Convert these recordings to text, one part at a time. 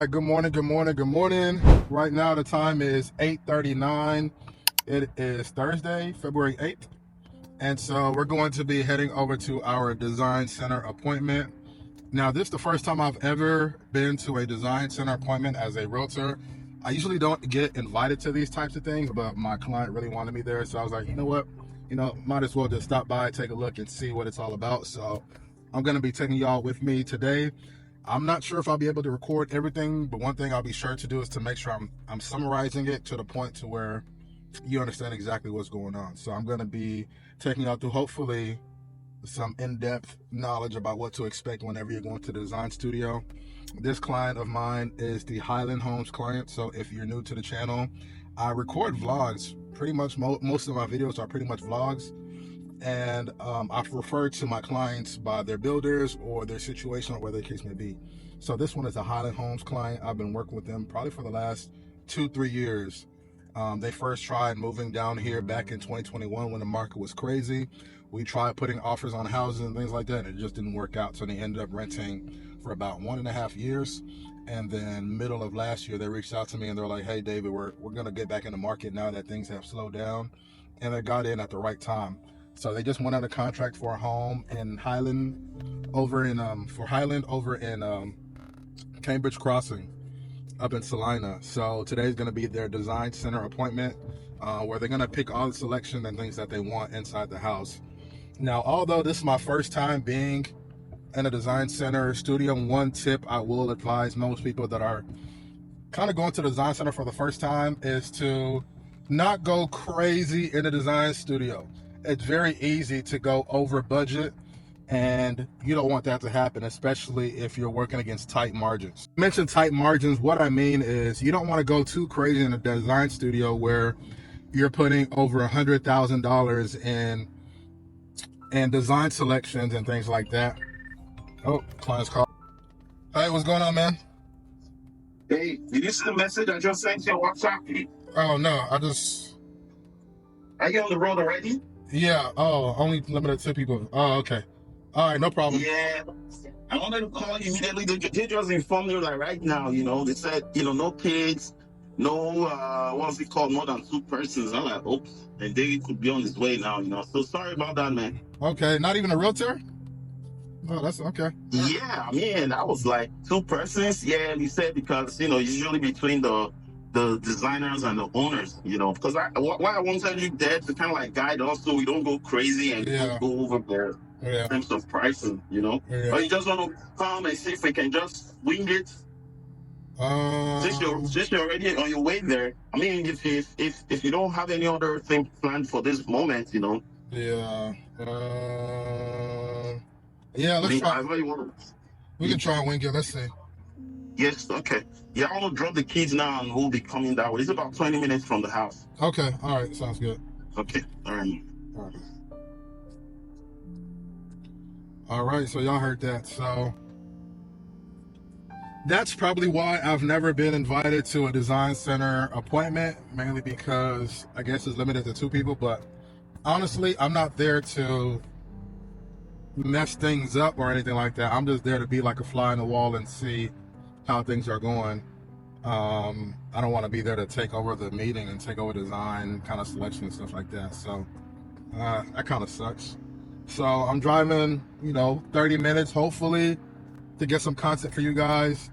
Good morning, good morning, good morning. Right now the time is 8:39. It is Thursday, February 8th. And so we're going to be heading over to our design center appointment. Now, this is the first time I've ever been to a design center appointment as a realtor. I usually don't get invited to these types of things, but my client really wanted me there. So I was like, you know what? Might as well just stop by, take a look and see what it's all about. So I'm going to be taking y'all with me today. I'm not sure if I'll be able to record everything, but one thing I'll be sure to do is to make sure I'm summarizing it to the point to where you understand exactly what's going on. So I'm going to be taking y'all through hopefully some in-depth knowledge about what to expect whenever you're going to the design studio. This client of mine is the Highland Homes client. So if you're new to the channel, I record vlogs. Pretty much most of my videos are pretty much vlogs. And I've referred to my clients by their builders or their situation or whatever the case may be. So this one is a Highland Homes client. I've been working with them probably for the last 2-3 years. They first tried moving down here back in 2021 when the market was crazy. We tried putting offers on houses and things like that, and it just didn't work out. So they ended up renting for about 1.5 years. And then middle of last year, they reached out to me and they're like, hey, David, we're going to get back in the market now that things have slowed down. And they got in at the right time. So they just went out of contract for a home in Highland over in Cambridge Crossing up in Salina. So today's going to be their design center appointment where they're going to pick all the selection and things that they want inside the house. Now, although this is my first time being in a design center studio, one tip I will advise most people that are kind of going to the design center for the first time is to not go crazy in the design studio. It's very easy to go over budget, and you don't want that to happen, especially if you're working against tight margins. I mentioned tight margins. What I mean is you don't want to go too crazy in a design studio where you're putting over $100,000 in design selections and things like that. Oh, client's call. Hey, what's going on, man? Hey, did you see the message I just sent you on WhatsApp? Oh no, Are you on the road already? yeah. Oh, only limited to people. Oh, okay. All right, no problem. Yeah. I wanted to call you immediately. They just informed me like right now, they said, no kids, no, what's it called, more than 2 persons. I'm like, oops, and David could be on his way now. So sorry about that, man. Okay, not even a realtor? Oh, that's okay. Yeah, I mean, I was like 2 persons. Yeah, and he said because, usually between the designers and the owners, because why I wanted you there to kind of like guide us so we don't go crazy and Yeah. go over there Yeah. in terms of pricing, Yeah. Or you just want to come and see if we can just wing it since you're already on your way there. I mean, if you don't have any other thing planned for this moment, Yeah. Yeah, let's try. We can try and wing it. Let's see. Yes, okay. Yeah, I want to drop the kids now and we'll be coming that way. It's about 20 minutes from the house. Okay, all right, sounds good. Okay, all right. All right, so y'all heard that. So that's probably why I've never been invited to a design center appointment, mainly because I guess it's limited to 2 people. But honestly, I'm not there to mess things up or anything like that. I'm just there to be like a fly in the wall and see how things are going. I don't want to be there to take over the meeting and take over design kind of selection and stuff like that. So that kind of sucks. So I'm driving, 30 minutes, hopefully, to get some content for you guys.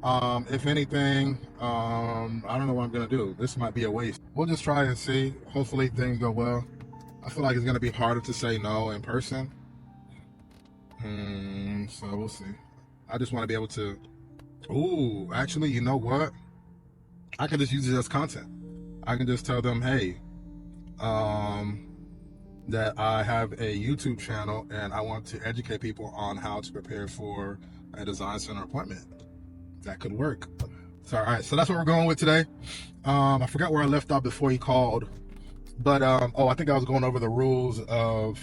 If anything, I don't know what I'm going to do. This might be a waste. We'll just try and see. Hopefully things go well. I feel like it's going to be harder to say no in person. So we'll see. I just want to be able to... Ooh, actually, you know what? I can just use it as content. I can just tell them, hey, that I have a YouTube channel and I want to educate people on how to prepare for a design center appointment. That could work. So, all right, so that's what we're going with today. I forgot where I left off before he called, but I think I was going over the rules of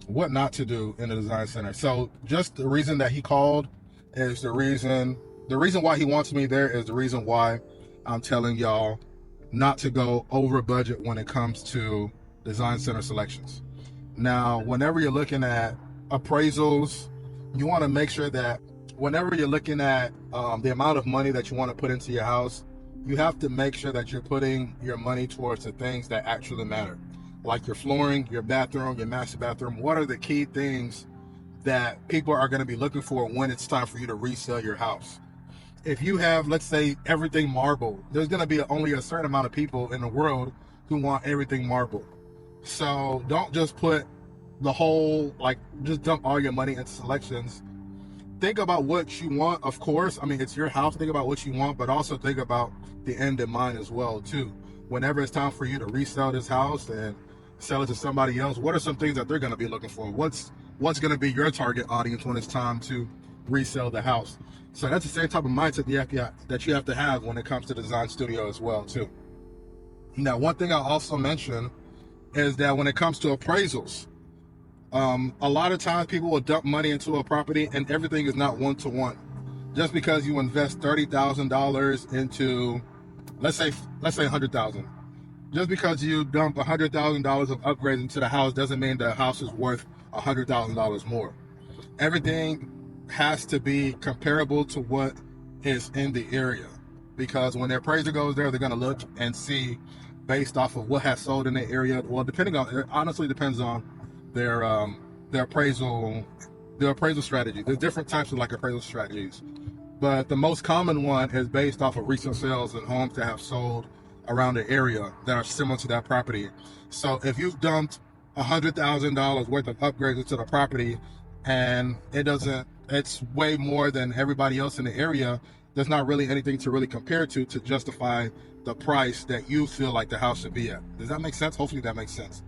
what not to do in a design center. So just the reason that he called is the reason why he wants me there is the reason why I'm telling y'all not to go over budget when it comes to design center selections. Now, whenever you're looking at appraisals, you want to make sure that whenever you're looking at the amount of money that you want to put into your house, you have to make sure that you're putting your money towards the things that actually matter, like your flooring, your bathroom, your master bathroom. What are the key things that people are going to be looking for when it's time for you to resell your house? If you have, let's say, everything marble, there's going to be only a certain amount of people in the world who want everything marble. So don't just put the whole, like, just dump all your money into selections. Think about what you want, of course. I mean, it's your house. Think about what you want, but also think about the end in mind as well, too. Whenever it's time for you to resell this house and sell it to somebody else, what are some things that they're going to be looking for? What's going to be your target audience when it's time to resell the house? So that's the same type of mindset that you have to have when it comes to design studio as well, too. Now, one thing I'll also mention is that when it comes to appraisals, a lot of times people will dump money into a property and everything is not one-to-one. Just because you invest $30,000 into, let's say $100,000. Just because you dump $100,000 of upgrades into the house doesn't mean the house is worth $100,000 more. Everything has to be comparable to what is in the area, because when the appraiser goes there, they're going to look and see based off of what has sold in the area. Well, it honestly depends on their appraisal strategy. There's different types of appraisal strategies, but the most common one is based off of recent sales and homes that have sold around the area that are similar to that property. So if you've dumped $100,000 worth of upgrades into the property and it's way more than everybody else in the area, there's not really anything to really compare to justify the price that you feel like the house should be at. Does that make sense? Hopefully that makes sense.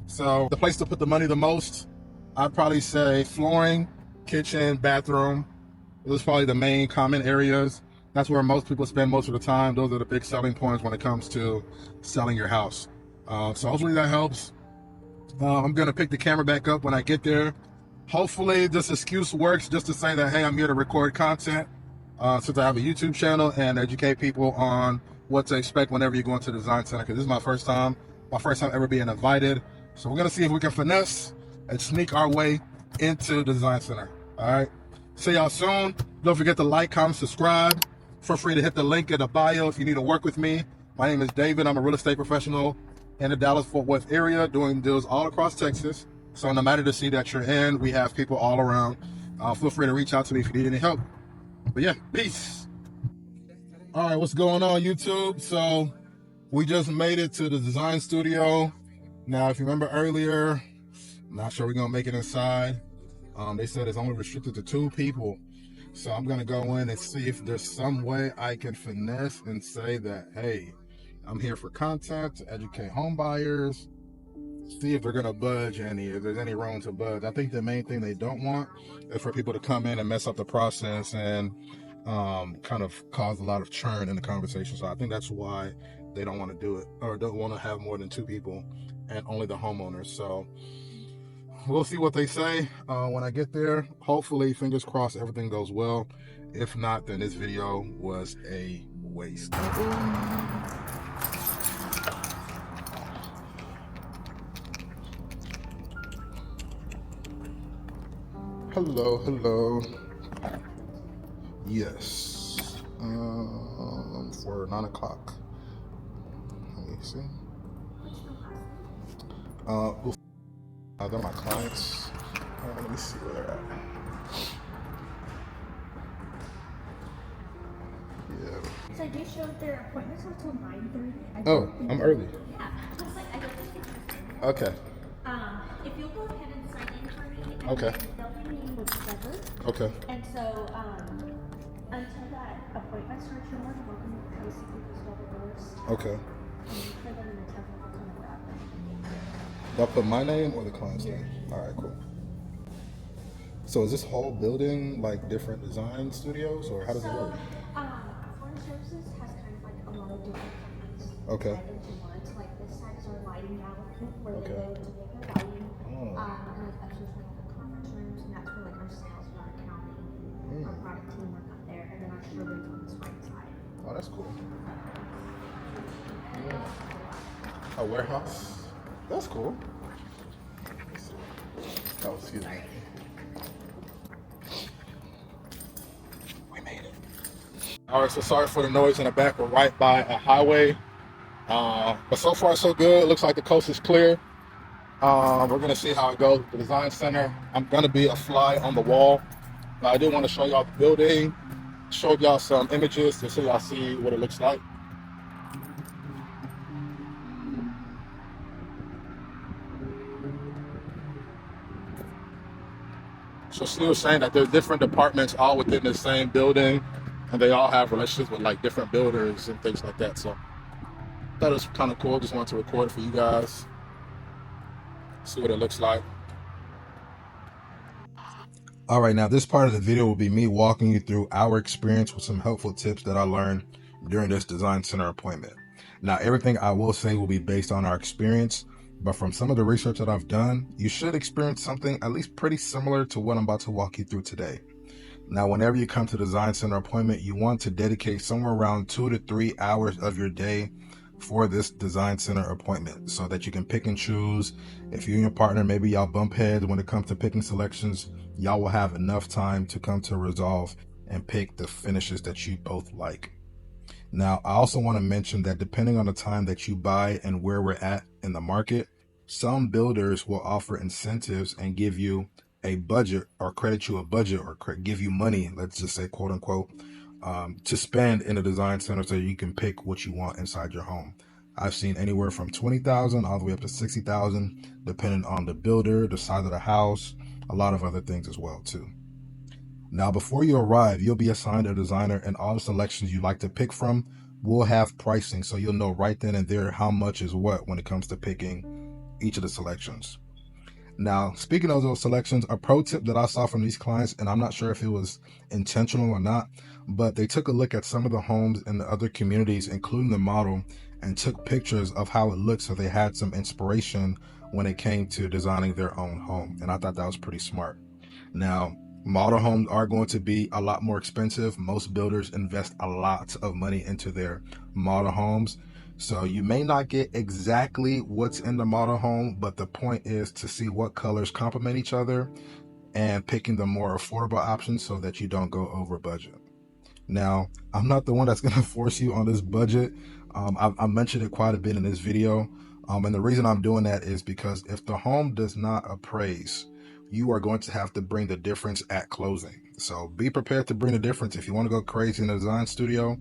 So the place to put the money the most, I'd probably say flooring, kitchen, bathroom. Those are probably the main common areas. That's where most people spend most of the time. Those are the big selling points when it comes to selling your house. So hopefully that helps. I'm going to pick the camera back up when I get there. Hopefully this excuse works just to say that, hey, I'm here to record content since I have a YouTube channel and educate people on what to expect whenever you go into the design center, because this is my first time ever being invited. So we're going to see if we can finesse and sneak our way into the design center. All right. See y'all soon. Don't forget to like, comment, subscribe. Feel free to hit the link in the bio if you need to work with me. My name is David. I'm a real estate professional in the Dallas-Fort Worth area doing deals all across Texas. So no matter the city that you're in, we have people all around. Feel free to reach out to me if you need any help. But yeah, peace. All right, what's going on, YouTube? So we just made it to the design studio. Now, if you remember earlier, I'm not sure we're gonna make it inside. They said it's only restricted to 2 people. So I'm gonna go in and see if there's some way I can finesse and say that, hey, I'm here for content to educate home buyers. See if they're gonna budge if there's any room to budge. I think the main thing they don't want is for people to come in and mess up the process and kind of cause a lot of churn in the conversation. So I think that's why they don't want to do it, or don't want to have more than 2 people and only the homeowners. So we'll see what they say when I get there. Hopefully, fingers crossed, everything goes well. If not, then this video was a waste. Hello. Yes. For 9 o'clock. Let me see. They're my clients. Let me see where they're at. Yeah. So I do show their appointments until 9:30. Oh, I'm early. Yeah. I was like, I don't think it's Okay. if you'll go ahead and sign in for me, and Okay. then they'll be meeting with Trevor. Okay. And so, until that appointment starts, you're more than welcome to basically just go the doors. Okay. For them and Trevor will come and grab them. Do I put my name or the client's name? All right, cool. So is this whole building like different design studios, or how does it work? Foreign Services has kind of like a lot of different companies. Okay. Into one. So like this side is our lighting gallery where Okay. they go to make their lighting. Oh. And like upstairs we have the conference rooms, and that's where like our sales and our accounting, our product team work up there, and then our showrooms on this right side. Oh, that's cool. Yeah. A warehouse? That's cool. Oh, excuse me. All right, so sorry for the noise in the back. We're right by a highway. But so far, so good. It looks like the coast is clear. We're going to see how it goes with the design center. I'm going to be a fly on the wall. I do want to show y'all the building, show y'all some images to so y'all see what it looks like. So she was saying that there's different departments all within the same building, and they all have relationships with like different builders and things like that. So I thought it was kind of cool. Just wanted to record it for you guys, see what it looks like. All right, now this part of the video will be me walking you through our experience with some helpful tips that I learned during this design center appointment. Now, everything I will say will be based on our experience, but from some of the research that I've done, you should experience something at least pretty similar to what I'm about to walk you through today. Now, whenever you come to design center appointment, you want to dedicate somewhere around 2 to 3 hours of your day for this design center appointment so that you can pick and choose. If you and your partner, maybe y'all bump heads when it comes to picking selections, y'all will have enough time to come to resolve and pick the finishes that you both like. Now, I also want to mention that depending on the time that you buy and where we're at in the market, some builders will offer incentives and give you a budget or credit you a budget or give you money, let's just say quote unquote, to spend in a design center so you can pick what you want inside your home. I've seen anywhere from $20,000 all the way up to $60,000, depending on the builder, the size of the house, a lot of other things as well too. Now, before you arrive, you'll be assigned a designer, and all the selections you like to pick from will have pricing, so you'll know right then and there how much is what when it comes to picking each of the selections. Now, speaking of those selections, a pro tip that I saw from these clients, and I'm not sure if it was intentional or not, but they took a look at some of the homes in the other communities, including the model, and took pictures of how it looked so they had some inspiration when it came to designing their own home. And I thought that was pretty smart. Now, model homes are going to be a lot more expensive. Most builders invest a lot of money into their model homes. So you may not get exactly what's in the model home, but the point is to see what colors complement each other and picking the more affordable options so that you don't go over budget. Now, I'm not the one that's going to force you on this budget. I mentioned it quite a bit in this video. And the reason I'm doing that is because if the home does not appraise, you are going to have to bring the difference at closing. So be prepared to bring the difference. If you want to go crazy in the design studio,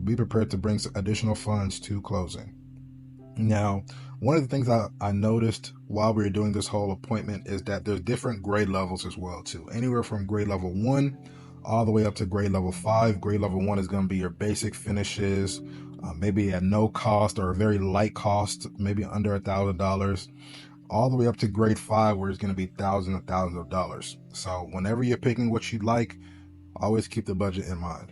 be prepared to bring some additional funds to closing. Now, one of the things I noticed while we were doing this whole appointment is that there's different grade levels as well too. Anywhere from grade level 1 all the way up to grade level 5. Grade level 1 is going to be your basic finishes, maybe at no cost or a very light cost, maybe under $1,000, all the way up to grade 5 where it's going to be thousands and thousands of dollars. So whenever you're picking what you like, always keep the budget in mind.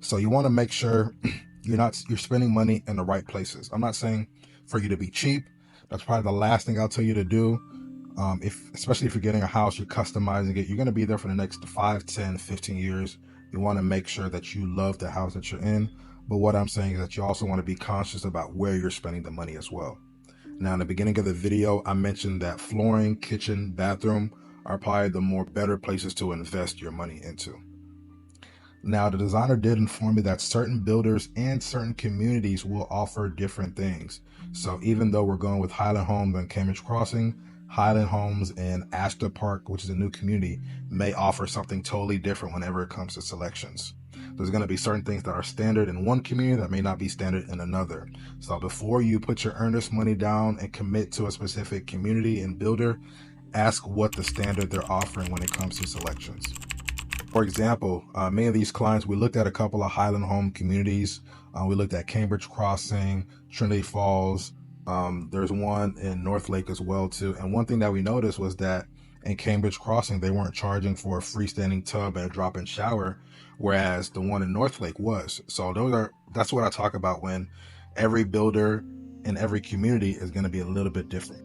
So you want to make sure you're spending money in the right places. I'm not saying for you to be cheap. That's probably the last thing I'll tell you to do. Especially if you're getting a house, you're customizing it, you're going to be there for the next 5, 10, 15 years. You want to make sure that you love the house that you're in. But what I'm saying is that you also want to be conscious about where you're spending the money as well. Now, in the beginning of the video, I mentioned that flooring, kitchen, bathroom are probably the more better places to invest your money into. Now, the designer did inform me that certain builders and certain communities will offer different things. So even though we're going with Highland Homes and Cambridge Crossing, Highland Homes and Ashton Park, which is a new community, may offer something totally different whenever it comes to selections. There's going to be certain things that are standard in one community that may not be standard in another. So before you put your earnest money down and commit to a specific community and builder, ask what the standard they're offering when it comes to selections. For example, many of these clients, we looked at a couple of Highland Home communities. We looked at Cambridge Crossing, Trinity Falls. There's one in North Lake as well too. And one thing that we noticed was that in Cambridge Crossing, they weren't charging for a freestanding tub and a drop-in shower, whereas the one in North Lake was. So that's what I talk about when every builder in every community is going to be a little bit different.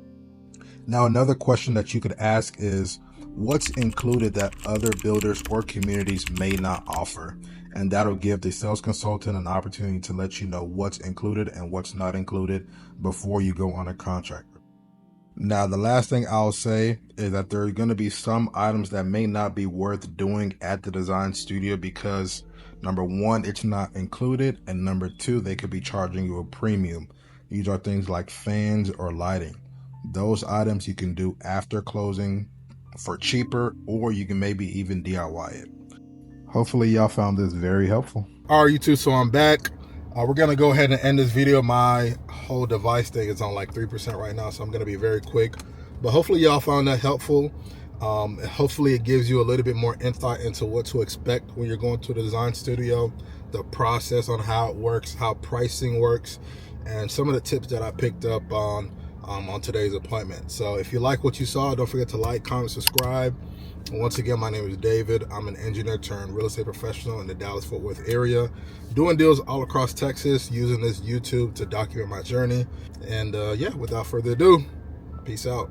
Now, another question that you could ask is, what's included that other builders or communities may not offer? And that'll give the sales consultant an opportunity to let you know what's included and what's not included before you go on a contract. Now, the last thing I'll say is that there are going to be some items that may not be worth doing at the design studio because Number one, it's not included, and number two, they could be charging you a premium. These are things like fans or lighting. Those items you can do after closing for cheaper, or you can maybe even DIY it. Hopefully y'all found this very helpful. All right, YouTube, so I'm back. We're gonna go ahead and end this video. My whole device thing is on like 3% right now, so I'm gonna be very quick. But hopefully y'all found that helpful. Hopefully it gives you a little bit more insight into what to expect when you're going to the design studio, the process on how it works, how pricing works, and some of the tips that I picked up on today's appointment. So if you like what you saw, don't forget to like, comment, subscribe. And once again, my name is David. I'm an engineer turned real estate professional in the Dallas-Fort Worth area, doing deals all across Texas, using this YouTube to document my journey. And yeah, without further ado, peace out.